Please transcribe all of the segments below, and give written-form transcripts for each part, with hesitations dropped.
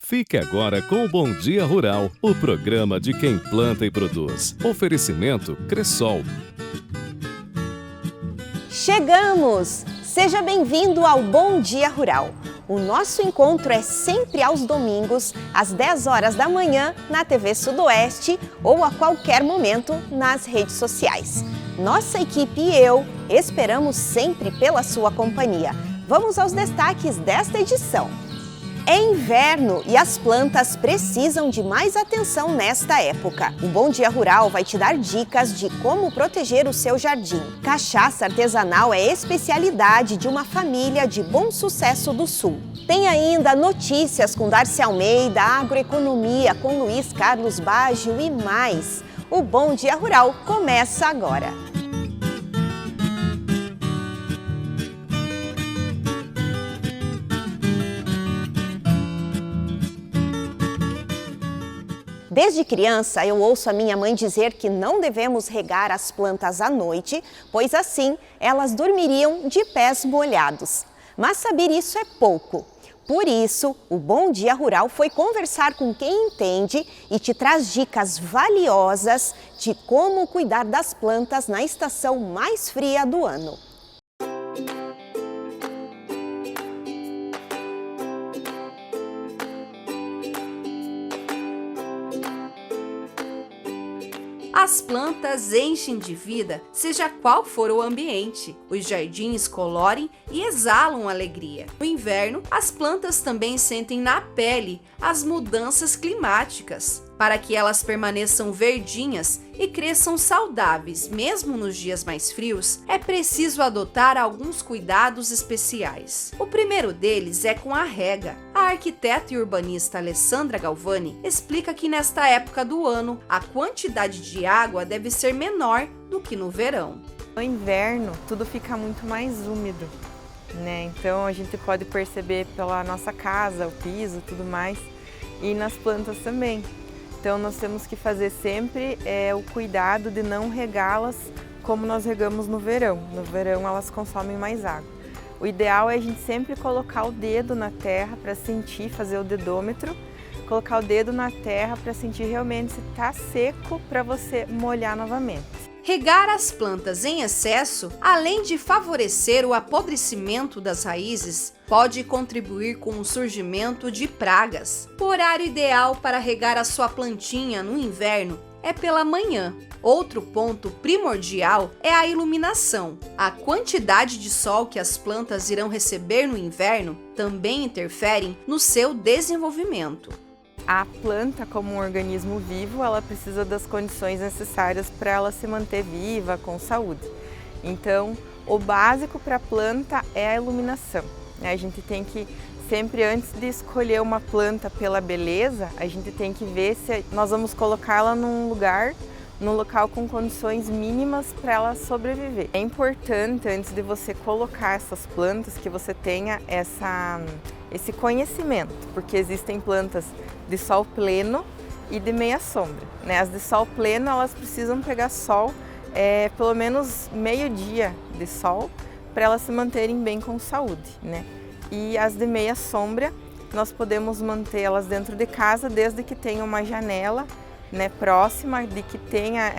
Fique agora com o Bom Dia Rural, o programa de quem planta e produz. Oferecimento Cressol. Chegamos! Seja bem-vindo ao Bom Dia Rural. O nosso encontro é sempre aos domingos, às 10 horas da manhã, na TV Sudoeste ou a qualquer momento nas redes sociais. Nossa equipe e eu esperamos sempre pela sua companhia. Vamos aos destaques desta edição. É inverno e as plantas precisam de mais atenção nesta época. O Bom Dia Rural vai te dar dicas de como proteger o seu jardim. Cachaça artesanal é especialidade de uma família de Bom Sucesso do Sul. Tem ainda notícias com Darcy Almeida, agroeconomia com Luiz Carlos Baggio e mais. O Bom Dia Rural começa agora. Desde criança, eu ouço a minha mãe dizer que não devemos regar as plantas à noite, pois assim elas dormiriam de pés molhados. Mas saber isso é pouco. Por isso, o Bom Dia Rural foi conversar com quem entende e te traz dicas valiosas de como cuidar das plantas na estação mais fria do ano. As plantas enchem de vida, seja qual for o ambiente. Os jardins colorem e exalam alegria. No inverno, as plantas também sentem na pele as mudanças climáticas. Para que elas permaneçam verdinhas e cresçam saudáveis, mesmo nos dias mais frios, é preciso adotar alguns cuidados especiais. O primeiro deles é com a rega. A arquiteta e urbanista Alessandra Galvani explica que nesta época do ano, a quantidade de água deve ser menor do que no verão. No inverno, tudo fica muito mais úmido, né? Então a gente pode perceber pela nossa casa, o piso, tudo mais, e nas plantas também. Então nós temos que fazer sempre o cuidado de não regá-las como nós regamos no verão. No verão elas consomem mais água. O ideal é a gente sempre colocar o dedo na terra para sentir, fazer o dedômetro, colocar o dedo na terra para sentir realmente se está seco para você molhar novamente. Regar as plantas em excesso, além de favorecer o apodrecimento das raízes, pode contribuir com o surgimento de pragas. O horário ideal para regar a sua plantinha no inverno é pela manhã. Outro ponto primordial é a iluminação. A quantidade de sol que as plantas irão receber no inverno também interfere no seu desenvolvimento. A planta, como um organismo vivo, ela precisa das condições necessárias para ela se manter viva, com saúde. Então, o básico para a planta é a iluminação. A gente tem que, sempre antes de escolher uma planta pela beleza, a gente tem que ver se nós vamos colocá-la num local com condições mínimas para ela sobreviver. É importante, antes de você colocar essas plantas, que você tenha esse conhecimento, porque existem plantas de sol pleno e de meia sombra, né? As de sol pleno, elas precisam pegar sol pelo menos meio-dia de sol para elas se manterem bem com saúde, né? E as de meia sombra, nós podemos mantê-las dentro de casa desde que tenha uma janela, né, próxima, de que tenha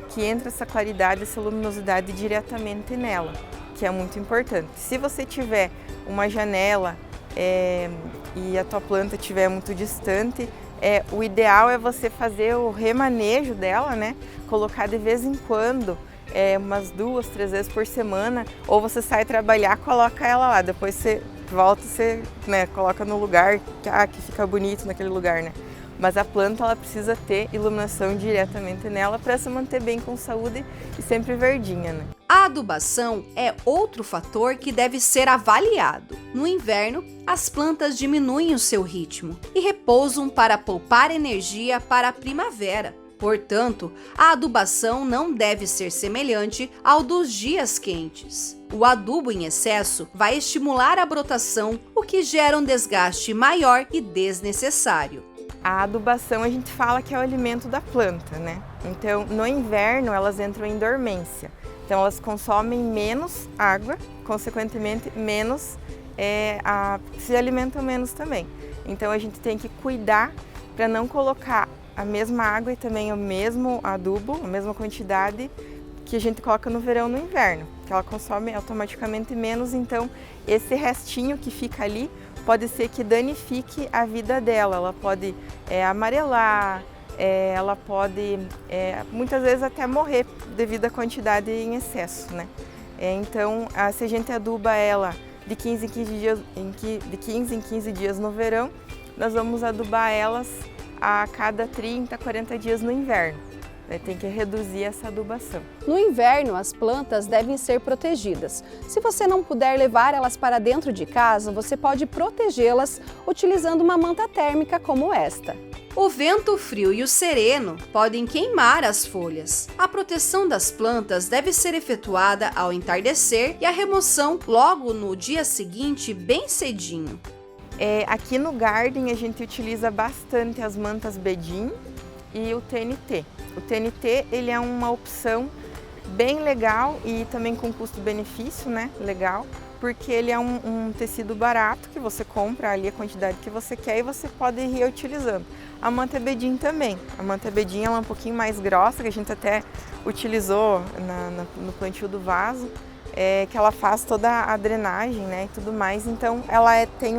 que entre essa claridade, essa luminosidade diretamente nela, que é muito importante. Se você tiver uma janela e a tua planta estiver muito distante, o ideal é você fazer o remanejo dela, né? Colocar de vez em quando, umas 2, 3 vezes por semana, ou você sai trabalhar, coloca ela lá, depois você volta, você, né, coloca no lugar que fica bonito naquele lugar, né? Mas a planta, ela precisa ter iluminação diretamente nela para se manter bem com saúde e sempre verdinha, né? A adubação é outro fator que deve ser avaliado. No inverno, as plantas diminuem o seu ritmo e repousam para poupar energia para a primavera. Portanto, a adubação não deve ser semelhante ao dos dias quentes. O adubo em excesso vai estimular a brotação, o que gera um desgaste maior e desnecessário. A adubação a gente fala que é o alimento da planta, né? Então, no inverno elas entram em dormência. Então, elas consomem menos água, consequentemente, se alimentam menos também. Então a gente tem que cuidar para não colocar a mesma água e também o mesmo adubo, a mesma quantidade que a gente coloca no verão e no inverno, que ela consome automaticamente menos, então esse restinho que fica ali pode ser que danifique a vida dela, ela pode amarelar, ela pode muitas vezes até morrer devido à quantidade em excesso, né? Então, se a gente aduba ela de 15 em 15 dias no verão, nós vamos adubar elas a cada 30, 40 dias no inverno. Tem que reduzir essa adubação. No inverno, as plantas devem ser protegidas. Se você não puder levar elas para dentro de casa, você pode protegê-las utilizando uma manta térmica como esta. O vento frio e o sereno podem queimar as folhas. A proteção das plantas deve ser efetuada ao entardecer e a remoção logo no dia seguinte, bem cedinho. Aqui no Garden a gente utiliza bastante as mantas Bedim e o TNT. O TNT ele é uma opção bem legal e também com custo-benefício, né? Legal, porque ele é um tecido barato que você compra ali a quantidade que você quer e você pode ir reutilizando. A manta Bedim também. A manta Bedim ela é um pouquinho mais grossa, que a gente até utilizou no plantio do vaso, que ela faz toda a drenagem, né, e tudo mais. Então ela tem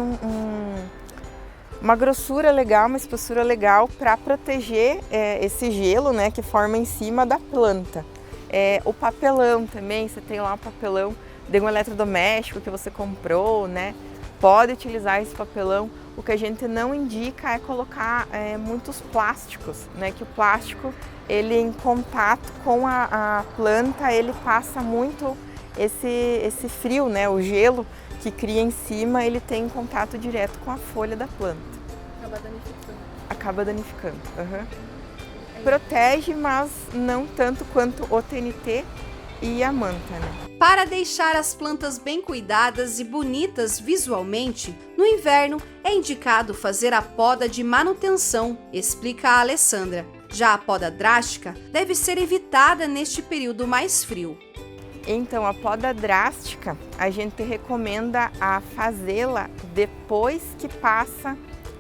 uma grossura legal, uma espessura legal para proteger esse gelo, né, que forma em cima da planta. O papelão também, você tem lá um papelão de um eletrodoméstico que você comprou, né, pode utilizar esse papelão. O que a gente não indica é colocar muitos plásticos, né, que o plástico, ele em contato com a planta, ele passa muito esse frio, né, o gelo que cria em cima, ele tem contato direto com a folha da planta. Acaba danificando. Uhum. Protege, mas não tanto quanto o TNT e a manta, né? Para deixar as plantas bem cuidadas e bonitas visualmente, no inverno é indicado fazer a poda de manutenção, explica a Alessandra. Já a poda drástica deve ser evitada neste período mais frio. Então, a poda drástica, a gente recomenda a fazê-la depois que passa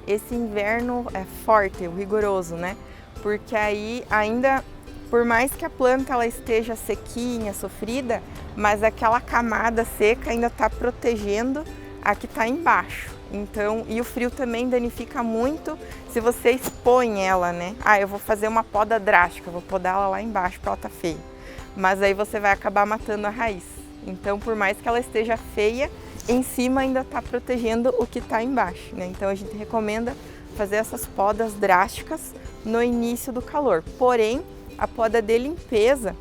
esse inverno forte, rigoroso, né? Porque aí ainda, por mais que a planta ela esteja sequinha, sofrida, mas aquela camada seca ainda está protegendo a que está embaixo. Então, e o frio também danifica muito se você expõe ela, né? Eu vou fazer uma poda drástica, vou podar ela lá embaixo porque ela está feia. Mas aí você vai acabar matando a raiz. Então, por mais que ela esteja feia, em cima ainda está protegendo o que está embaixo, né? Então, a gente recomenda fazer essas podas drásticas no início do calor. Porém, a poda de limpeza,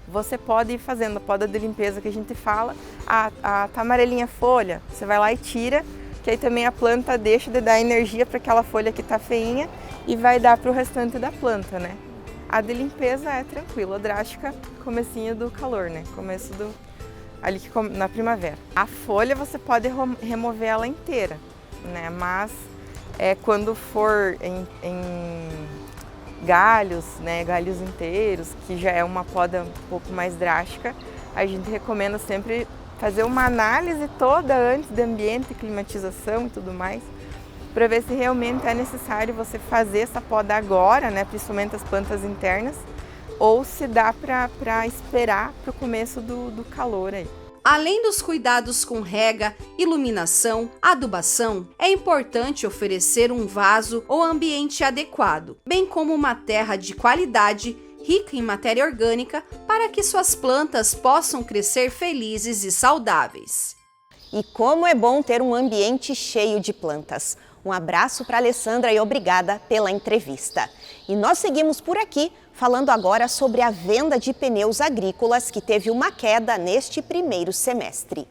você pode ir fazendo a poda de limpeza que a gente fala, tá amarelinha folha, você vai lá e tira, que aí também a planta deixa de dar energia para aquela folha que está feinha e vai dar para o restante da planta, né? A de limpeza é tranquila, a drástica, comecinho do calor, né? Começo ali na primavera. A folha você pode remover ela inteira, né? Mas quando for em galhos, né? Galhos inteiros, que já é uma poda um pouco mais drástica, a gente recomenda sempre fazer uma análise toda antes de ambiente, climatização e tudo mais, para ver se realmente é necessário você fazer essa poda agora, né, principalmente as plantas internas, ou se dá para esperar para o começo do calor aí. Além dos cuidados com rega, iluminação, adubação, é importante oferecer um vaso ou ambiente adequado, bem como uma terra de qualidade, rica em matéria orgânica, para que suas plantas possam crescer felizes e saudáveis. E como é bom ter um ambiente cheio de plantas. Um abraço para a Alessandra e obrigada pela entrevista. E nós seguimos por aqui, falando agora sobre a venda de pneus agrícolas que teve uma queda neste primeiro semestre.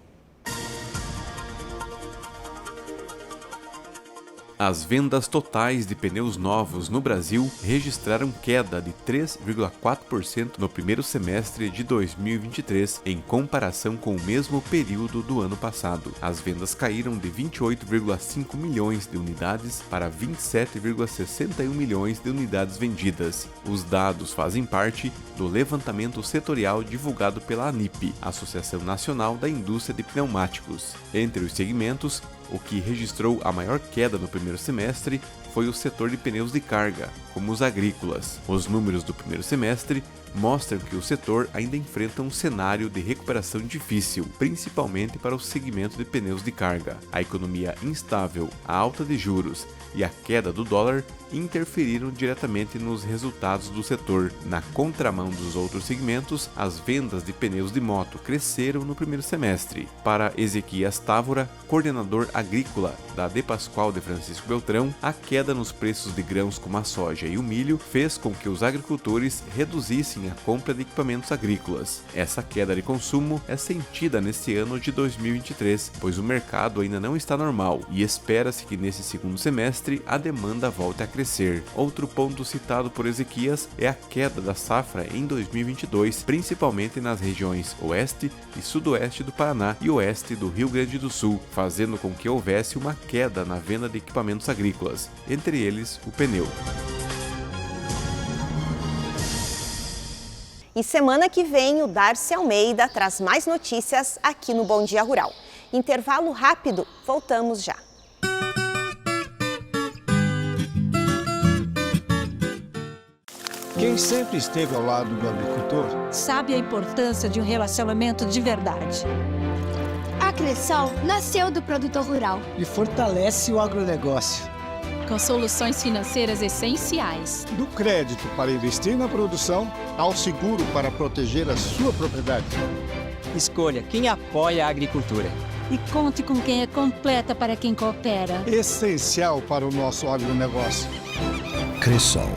As vendas totais de pneus novos no Brasil registraram queda de 3,4% no primeiro semestre de 2023, em comparação com o mesmo período do ano passado. As vendas caíram de 28,5 milhões de unidades para 27,61 milhões de unidades vendidas. Os dados fazem parte do levantamento setorial divulgado pela ANIP, Associação Nacional da Indústria de Pneumáticos. Entre os segmentos, O que registrou a maior queda no primeiro semestre foi o setor de pneus de carga, como os agrícolas. Os números do primeiro semestre mostram que o setor ainda enfrenta um cenário de recuperação difícil, principalmente para o segmento de pneus de carga. A economia instável, a alta de juros e a queda do dólar interferiram diretamente nos resultados do setor. Na contramão dos outros segmentos, as vendas de pneus de moto cresceram no primeiro semestre. Para Ezequias Távora, coordenador agrícola da De Pascoal de Francisco Beltrão, a queda nos preços de grãos como a soja e o milho fez com que os agricultores reduzissem a compra de equipamentos agrícolas. Essa queda de consumo é sentida neste ano de 2023, pois o mercado ainda não está normal e espera-se que nesse segundo semestre a demanda volte a crescer. Outro ponto citado por Ezequias é a queda da safra em 2022, principalmente nas regiões oeste e sudoeste do Paraná e oeste do Rio Grande do Sul, fazendo com que houvesse uma queda na venda de equipamentos agrícolas, entre eles o pneu. E semana que vem o Darcy Almeida traz mais notícias aqui no Bom Dia Rural. Intervalo rápido, voltamos já. Quem sempre esteve ao lado do agricultor sabe a importância de um relacionamento de verdade. A Cressol nasceu do produtor rural e fortalece o agronegócio. Com soluções financeiras essenciais. Do crédito para investir na produção ao seguro para proteger a sua propriedade. Escolha quem apoia a agricultura. E conte com quem é completa para quem coopera. Essencial para o nosso agronegócio. Cressol.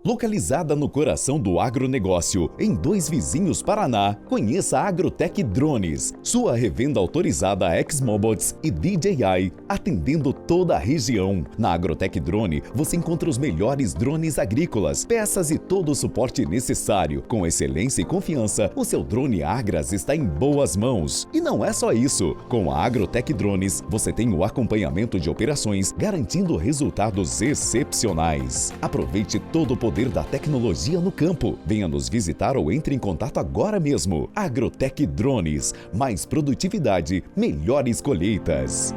Localizada no coração do agronegócio, em Dois Vizinhos, Paraná, conheça a Agrotech Drones, sua revenda autorizada Exmobots e DJI, atendendo toda a região. Na Agrotech Drone, você encontra os melhores drones agrícolas, peças e todo o suporte necessário. Com excelência e confiança, o seu drone Agras está em boas mãos. E não é só isso. Com a Agrotech Drones, você tem o acompanhamento de operações, garantindo resultados excepcionais. Aproveite todo o poder da tecnologia no campo. Venha nos visitar ou entre em contato agora mesmo. Agrotech Drones, mais produtividade, melhores colheitas.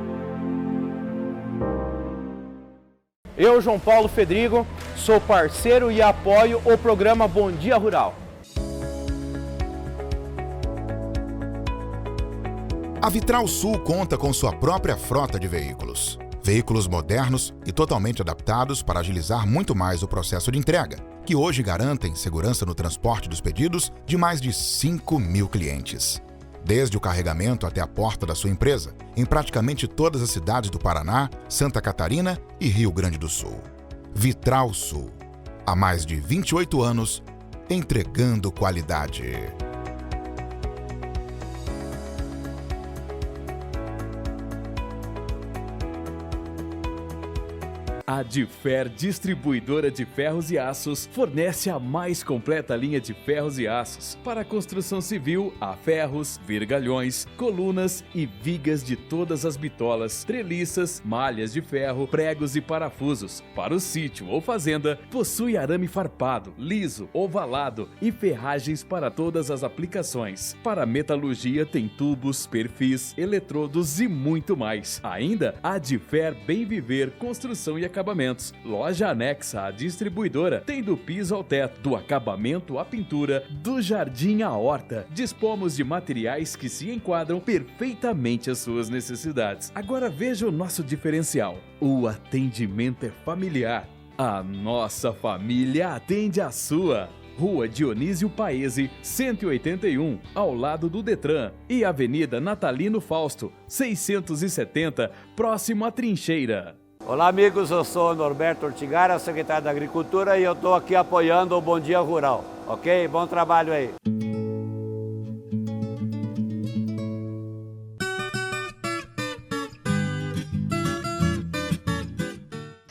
Eu, João Paulo Fedrigo, sou parceiro e apoio o programa Bom Dia Rural. A Vitral Sul conta com sua própria frota de veículos. Veículos modernos e totalmente adaptados para agilizar muito mais o processo de entrega, que hoje garantem segurança no transporte dos pedidos de mais de 5.000 clientes. Desde o carregamento até a porta da sua empresa, em praticamente todas as cidades do Paraná, Santa Catarina e Rio Grande do Sul. Vitral Sul. Há mais de 28 anos, entregando qualidade. A Difer Distribuidora de Ferros e Aços fornece a mais completa linha de ferros e aços para a construção civil, a ferros, vergalhões, colunas e vigas de todas as bitolas, treliças, malhas de ferro, pregos e parafusos. Para o sítio ou fazenda, possui arame farpado, liso, ovalado e ferragens para todas as aplicações. Para a metalurgia tem tubos, perfis, eletrodos e muito mais. Ainda a Difer Bem Viver Construção e Acabamentos. Loja anexa à distribuidora, tem do piso ao teto, do acabamento à pintura, do jardim à horta. Dispomos de materiais que se enquadram perfeitamente às suas necessidades. Agora veja o nosso diferencial. O atendimento é familiar. A nossa família atende a sua. Rua Dionísio Paese, 181, ao lado do Detran, e Avenida Natalino Fausto, 670, próximo à Trincheira. Olá amigos, eu sou Norberto Ortigara, secretário da Agricultura, e eu estou aqui apoiando o Bom Dia Rural, ok? Bom trabalho aí!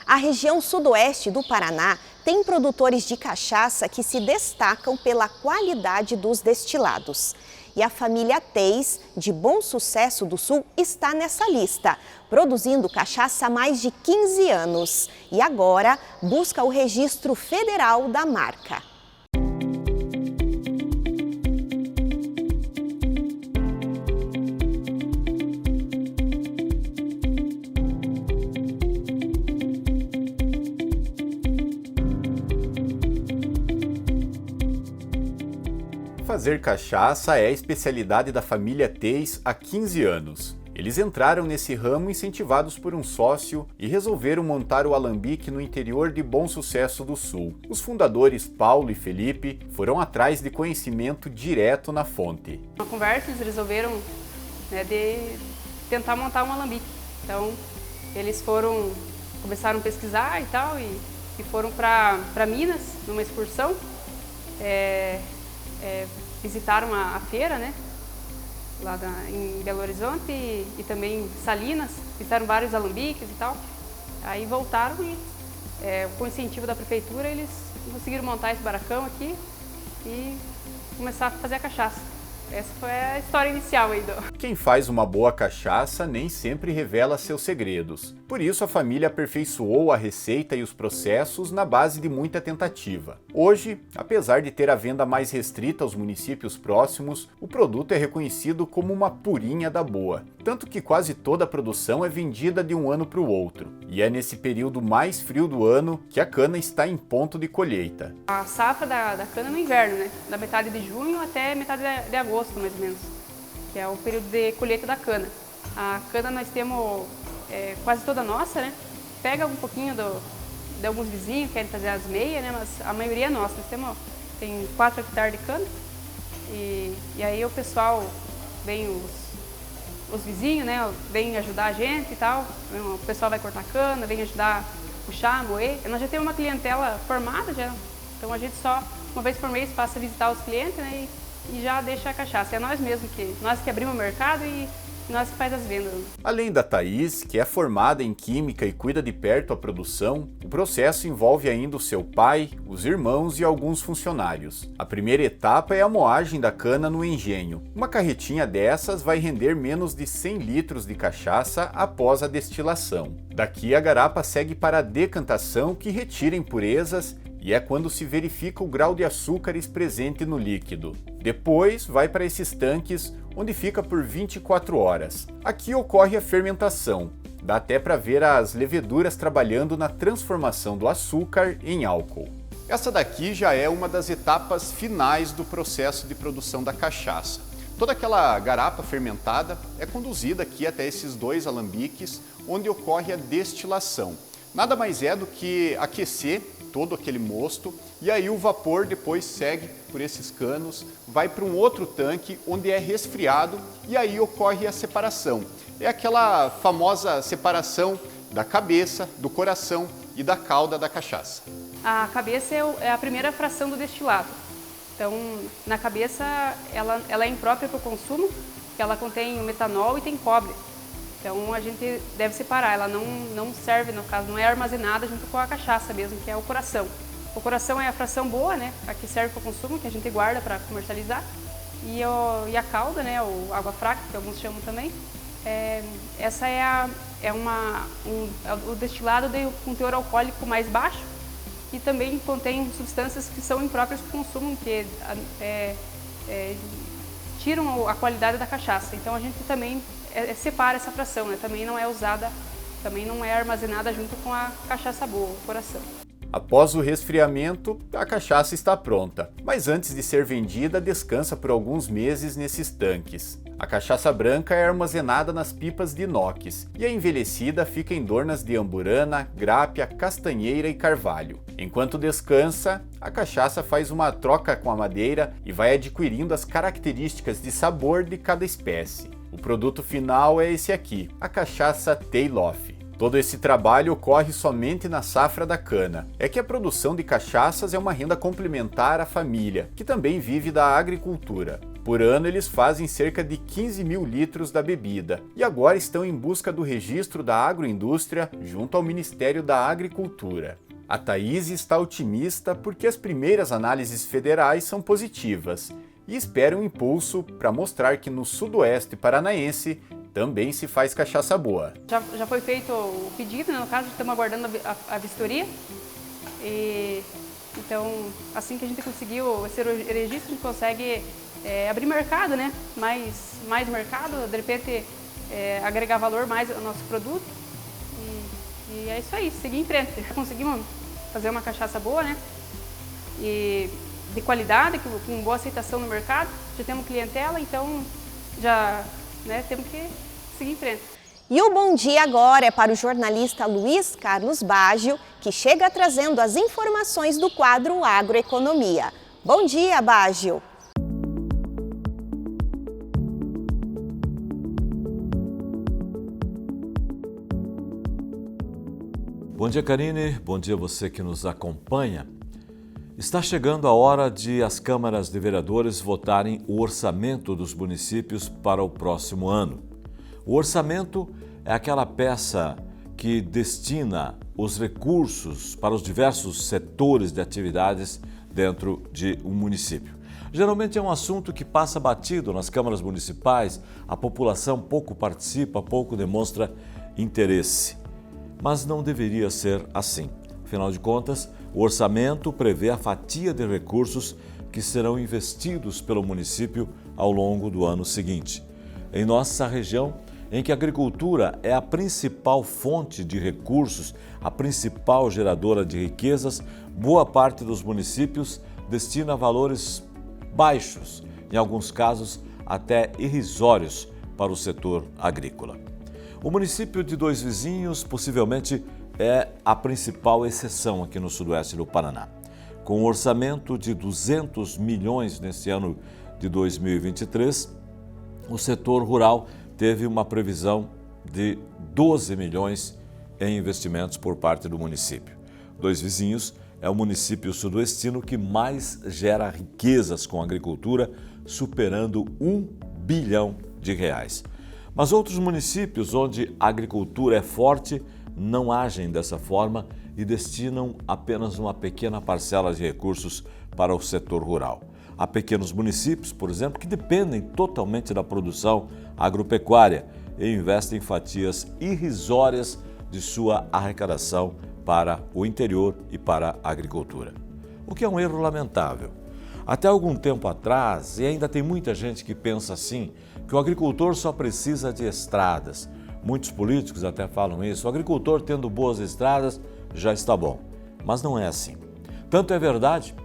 A região sudoeste do Paraná tem produtores de cachaça que se destacam pela qualidade dos destilados. E a família Teis, de Bom Sucesso do Sul, está nessa lista, produzindo cachaça há mais de 15 anos. E agora busca o registro federal da marca. Fazer cachaça é a especialidade da família Teis há 15 anos. Eles entraram nesse ramo incentivados por um sócio e resolveram montar o alambique no interior de Bom Sucesso do Sul. Os fundadores Paulo e Felipe foram atrás de conhecimento direto na fonte. Na conversa eles resolveram de tentar montar um alambique. Então eles começaram a pesquisar e tal e foram para Minas numa excursão. Visitaram a feira, né? Lá em Belo Horizonte e também Salinas, fizeram vários alambiques e tal. Aí voltaram e, com o incentivo da prefeitura, eles conseguiram montar esse barracão aqui e começar a fazer a cachaça. Essa foi a história inicial aí Quem faz uma boa cachaça nem sempre revela seus segredos. Por isso a família aperfeiçoou a receita e os processos na base de muita tentativa. Hoje, apesar de ter a venda mais restrita aos municípios próximos, o produto é reconhecido como uma purinha da boa. Tanto que quase toda a produção é vendida de um ano para o outro. E é nesse período mais frio do ano que a cana está em ponto de colheita. A safra da cana no inverno, né? Da metade de junho até metade de agosto, mais ou menos. Que é o período de colheita da cana. A cana nós temos quase toda nossa, né? Pega um pouquinho de alguns vizinhos que querem fazer as meias, né? Mas a maioria é nossa. Nós tem 4 hectares de cana e aí o pessoal vem os vizinhos, né? Vem ajudar a gente e tal. O pessoal vai cortar cana, vem ajudar a puxar, moer. Nós já temos uma clientela formada já, então a gente só uma vez por mês passa a visitar os clientes, né? E já deixa a cachaça. É nós mesmos nós que abrimos o mercado e nós que faz as vendas. Além da Thaís, que é formada em química e cuida de perto a produção, o processo envolve ainda o seu pai, os irmãos e alguns funcionários. A primeira etapa é a moagem da cana no engenho. Uma carretinha dessas vai render menos de 100 litros de cachaça após a destilação. Daqui a garapa segue para a decantação, que retira impurezas e é quando se verifica o grau de açúcares presente no líquido. Depois vai para esses tanques, onde fica por 24 horas. Aqui ocorre a fermentação. Dá até para ver as leveduras trabalhando na transformação do açúcar em álcool. Essa daqui já é uma das etapas finais do processo de produção da cachaça. Toda aquela garapa fermentada é conduzida aqui até esses 2 alambiques, onde ocorre a destilação. Nada mais é do que aquecer todo aquele mosto e aí o vapor depois segue por esses canos, vai para um outro tanque onde é resfriado e aí ocorre a separação. É aquela famosa separação da cabeça, do coração e da cauda da cachaça. A cabeça é a primeira fração do destilado. Então, na cabeça ela é imprópria para o consumo, ela contém o metanol e tem cobre. Então a gente deve separar, ela não serve, no caso, não é armazenada junto com a cachaça mesmo, que é o coração. O coração é a fração boa, né, a que serve para o consumo, que a gente guarda para comercializar. E a cauda, né, ou água fraca, que alguns chamam também, essa é o destilado com teor alcoólico mais baixo e também contém substâncias que são impróprias para o consumo, que tiram a qualidade da cachaça. Então a gente também separa essa fração, né? Também não é usada, também não é armazenada junto com a cachaça boa, o coração. Após o resfriamento, a cachaça está pronta, mas antes de ser vendida, descansa por alguns meses nesses tanques. A cachaça branca é armazenada nas pipas de inox e a envelhecida fica em dornas de amburana, grápia, castanheira e carvalho. Enquanto descansa, a cachaça faz uma troca com a madeira e vai adquirindo as características de sabor de cada espécie. O produto final é esse aqui, a cachaça Tail Off. Todo esse trabalho ocorre somente na safra da cana. É que a produção de cachaças é uma renda complementar à família, que também vive da agricultura. Por ano eles fazem cerca de 15 mil litros da bebida e agora estão em busca do registro da agroindústria junto ao Ministério da Agricultura. A Thaís está otimista porque as primeiras análises federais são positivas e espera um impulso para mostrar que no sudoeste paranaense também se faz cachaça boa. Já foi feito o pedido, né? No caso, estamos aguardando a vistoria. Então, assim que a gente conseguiu esse registro, a gente consegue abrir mercado, né? Mais mercado, de repente agregar valor mais ao nosso produto. E é isso aí, seguir em frente. Conseguimos fazer uma cachaça boa, né? E de qualidade, com boa aceitação no mercado, já temos clientela, então já temos que seguir em frente. E o bom dia agora é para o jornalista Luiz Carlos Baggio, que chega trazendo as informações do quadro Agroeconomia. Bom dia, Baggio! Bom dia, Karine. Bom dia você que nos acompanha. Está chegando a hora de as câmaras de vereadores votarem o orçamento dos municípios para o próximo ano. O orçamento é aquela peça que destina os recursos para os diversos setores de atividades dentro de um município. Geralmente é um assunto que passa batido nas câmaras municipais, a população pouco participa, pouco demonstra interesse. Mas não deveria ser assim. Afinal de contas, o orçamento prevê a fatia de recursos que serão investidos pelo município ao longo do ano seguinte. Em nossa região, em que a agricultura é a principal fonte de recursos, a principal geradora de riquezas, boa parte dos municípios destina valores baixos, em alguns casos até irrisórios, para o setor agrícola. O município de Dois Vizinhos possivelmente é a principal exceção aqui no sudoeste do Paraná. Com um orçamento de 200 milhões nesse ano de 2023, o setor rural teve uma previsão de 12 milhões em investimentos por parte do município. Dois Vizinhos é o município sudoestino que mais gera riquezas com a agricultura, superando R$1 bilhão. Mas outros municípios onde a agricultura é forte não agem dessa forma e destinam apenas uma pequena parcela de recursos para o setor rural. Há pequenos municípios, por exemplo, que dependem totalmente da produção agropecuária e investem fatias irrisórias de sua arrecadação para o interior e para a agricultura. O que é um erro lamentável. Até algum tempo atrás, e ainda tem muita gente que pensa assim, que o agricultor só precisa de estradas. Muitos políticos até falam isso, o agricultor tendo boas estradas já está bom. Mas não é assim. Tanto é verdade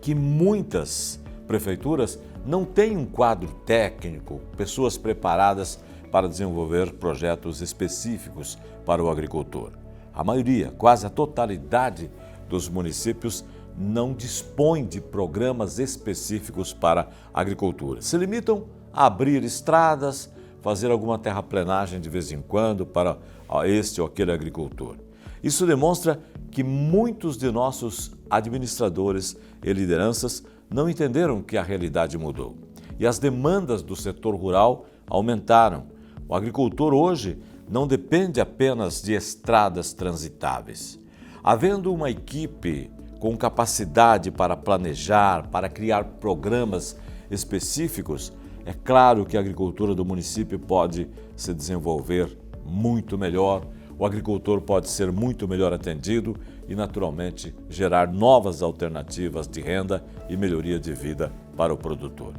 que muitas prefeituras não têm um quadro técnico, pessoas preparadas para desenvolver projetos específicos para o agricultor. A maioria, quase a totalidade dos municípios não dispõe de programas específicos para a agricultura. Se limitam a abrir estradas, fazer alguma terraplenagem de vez em quando para este ou aquele agricultor. Isso demonstra que muitos de nossos administradores e lideranças não entenderam que a realidade mudou. E as demandas do setor rural aumentaram. O agricultor hoje não depende apenas de estradas transitáveis. Havendo uma equipe com capacidade para planejar, para criar programas específicos, é claro que a agricultura do município pode se desenvolver muito melhor, o agricultor pode ser muito melhor atendido e, naturalmente, gerar novas alternativas de renda e melhoria de vida para o produtor.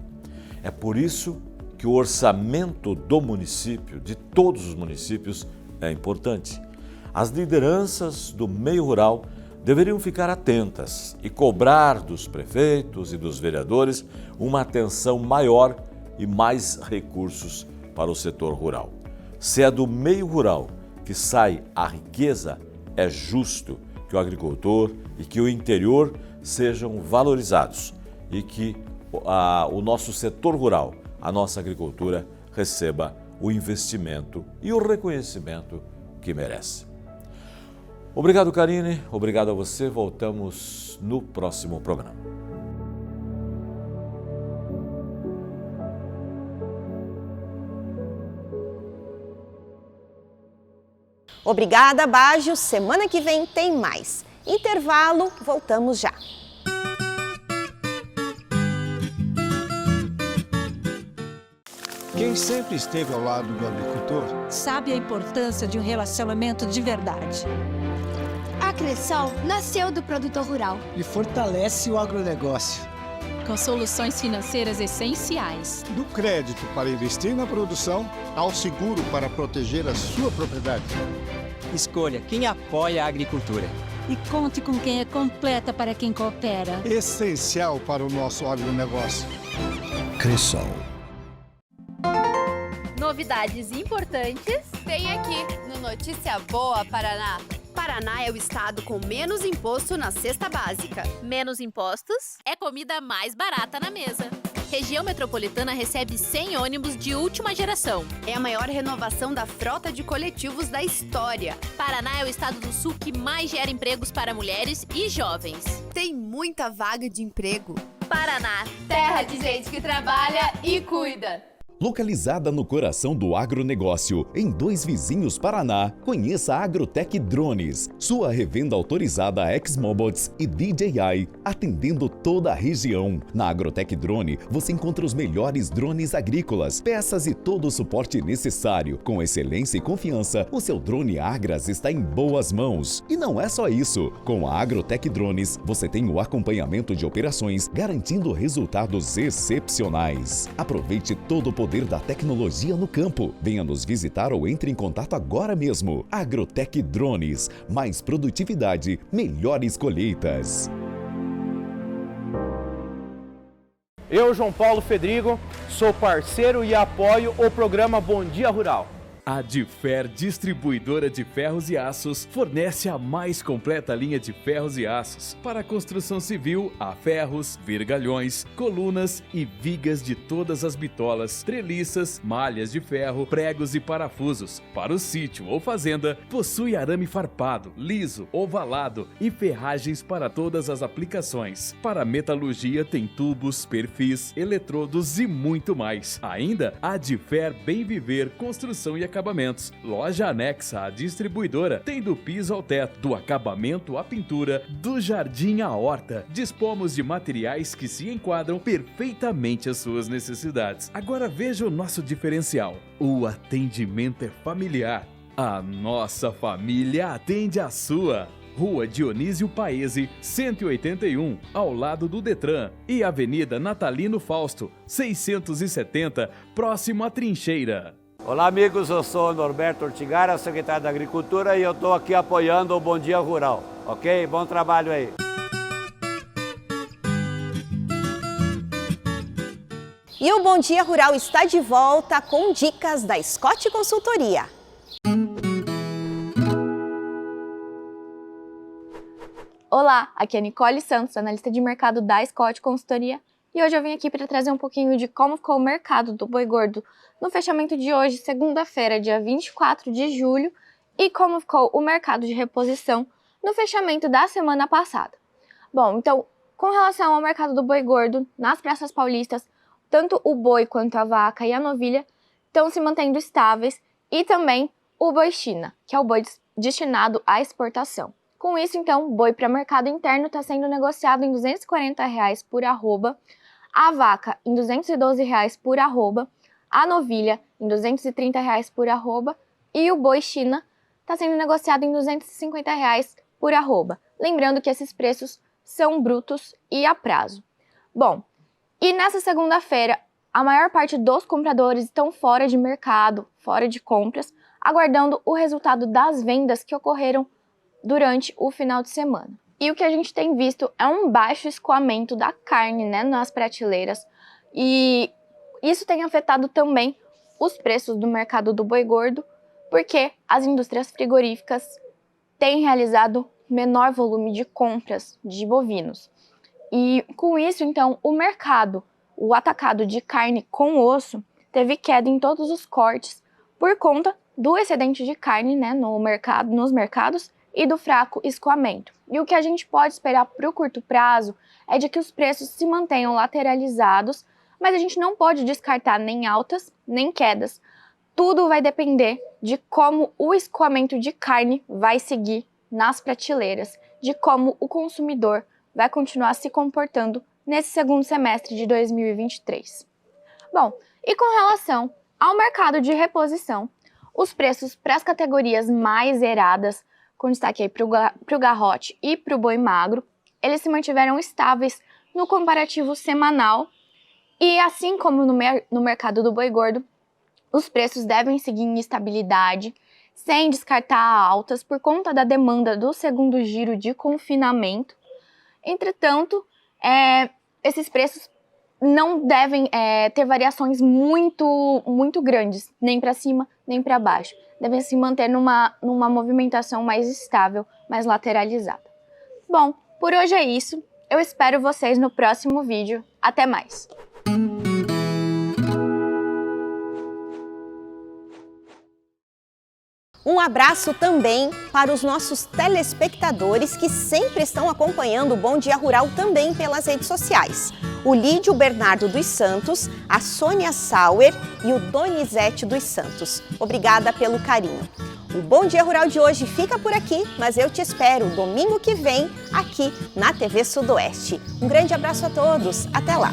É por isso que o orçamento do município, de todos os municípios, é importante. As lideranças do meio rural deveriam ficar atentas e cobrar dos prefeitos e dos vereadores uma atenção maior e mais recursos para o setor rural. Se é do meio rural que sai a riqueza, é justo que o agricultor e que o interior sejam valorizados e que o nosso setor rural, a nossa agricultura, receba o investimento e o reconhecimento que merece. Obrigado, Karine. Obrigado a você. Voltamos no próximo programa. Obrigada, Baggio. Semana que vem tem mais. Intervalo, voltamos já. Quem sempre esteve ao lado do agricultor sabe a importância de um relacionamento de verdade. A Cressol nasceu do produtor rural e fortalece o agronegócio. Com soluções financeiras essenciais. Do crédito para investir na produção ao seguro para proteger a sua propriedade. Escolha quem apoia a agricultura. E conte com quem é completa para quem coopera. Essencial para o nosso agronegócio. Cressol. Novidades importantes tem aqui no Notícia Boa Paraná. Paraná é o estado com menos imposto na cesta básica. Menos impostos é comida mais barata na mesa. Região metropolitana recebe 100 ônibus de última geração. É a maior renovação da frota de coletivos da história. Paraná é o estado do sul que mais gera empregos para mulheres e jovens. Tem muita vaga de emprego. Paraná, terra de gente que trabalha e cuida. Localizada no coração do agronegócio, em Dois Vizinhos, Paraná, conheça a Agrotech Drones, sua revenda autorizada ExMobots e DJI, atendendo toda a região. Na Agrotech Drone, você encontra os melhores drones agrícolas, peças e todo o suporte necessário. Com excelência e confiança, o seu drone Agras está em boas mãos. E não é só isso. Com a Agrotech Drones, você tem o acompanhamento de operações, garantindo resultados excepcionais. Aproveite todo o poder da tecnologia no campo. Venha nos visitar ou entre em contato agora mesmo. Agrotech Drones. Mais produtividade, melhores colheitas. Eu, João Paulo Fedrigo, sou parceiro e apoio o programa Bom Dia Rural. A Difer Distribuidora de Ferros e Aços fornece a mais completa linha de ferros e aços para a construção civil, a ferros, vergalhões, colunas e vigas de todas as bitolas, treliças, malhas de ferro, pregos e parafusos. Para o sítio ou fazenda, possui arame farpado, liso, ovalado e ferragens para todas as aplicações. Para a metalurgia tem tubos, perfis, eletrodos e muito mais. Ainda a Difer Bem Viver Construção e Acabamentos, loja anexa à distribuidora, tem do piso ao teto, do acabamento à pintura, do jardim à horta. Dispomos de materiais que se enquadram perfeitamente às suas necessidades. Agora veja o nosso diferencial: o atendimento é familiar. A nossa família atende a sua. Rua Dionísio Paese, 181, ao lado do Detran, e Avenida Natalino Fausto, 670, próximo à Trincheira. Olá amigos, eu sou Norberto Ortigara, secretário da Agricultura, e eu estou aqui apoiando o Bom Dia Rural, ok? Bom trabalho aí. E o Bom Dia Rural está de volta com dicas da Scott Consultoria. Olá, aqui é Nicole Santos, analista de mercado da Scott Consultoria, e hoje eu vim aqui para trazer um pouquinho de como ficou o mercado do boi gordo no fechamento de hoje, segunda-feira, dia 24 de julho, e como ficou o mercado de reposição no fechamento da semana passada. Bom, então, com relação ao mercado do boi gordo, nas praças paulistas, tanto o boi quanto a vaca e a novilha estão se mantendo estáveis, e também o boi China, que é o boi destinado à exportação. Com isso, então, o boi para mercado interno está sendo negociado em R$ 240 por arroba, a vaca em R$ 212 por arroba, a novilha em R$ 230 por arroba e o boi China está sendo negociado em R$ 250 por arroba. Lembrando que esses preços são brutos e a prazo. Bom, e nessa segunda-feira, a maior parte dos compradores estão fora de mercado, fora de compras, aguardando o resultado das vendas que ocorreram durante o final de semana. E o que a gente tem visto é um baixo escoamento da carne, nas prateleiras, e isso tem afetado também os preços do mercado do boi gordo, porque as indústrias frigoríficas têm realizado menor volume de compras de bovinos. E com isso, então, o mercado, o atacado de carne com osso, teve queda em todos os cortes por conta do excedente de carne, nos mercados, e do fraco escoamento. E o que a gente pode esperar para o curto prazo é de que os preços se mantenham lateralizados, mas a gente não pode descartar nem altas nem quedas. Tudo vai depender de como o escoamento de carne vai seguir nas prateleiras, de como o consumidor vai continuar se comportando nesse segundo semestre de 2023. Bom, e com relação ao mercado de reposição, os preços para as categorias mais zeradas, com destaque aí para o garrote e para o boi magro, eles se mantiveram estáveis no comparativo semanal, e assim como no mercado do boi gordo, os preços devem seguir em estabilidade, sem descartar altas por conta da demanda do segundo giro de confinamento. Entretanto, esses preços não devem ter variações muito grandes, nem para cima, nem para baixo. Devem se manter numa movimentação mais estável, mais lateralizada. Bom, por hoje é isso. Eu espero vocês no próximo vídeo. Até mais! Um abraço também para os nossos telespectadores que sempre estão acompanhando o Bom Dia Rural também pelas redes sociais. O Lídio Bernardo dos Santos, a Sônia Sauer e o Donizete dos Santos. Obrigada pelo carinho. O Bom Dia Rural de hoje fica por aqui, mas eu te espero domingo que vem aqui na TV Sudoeste. Um grande abraço a todos, até lá!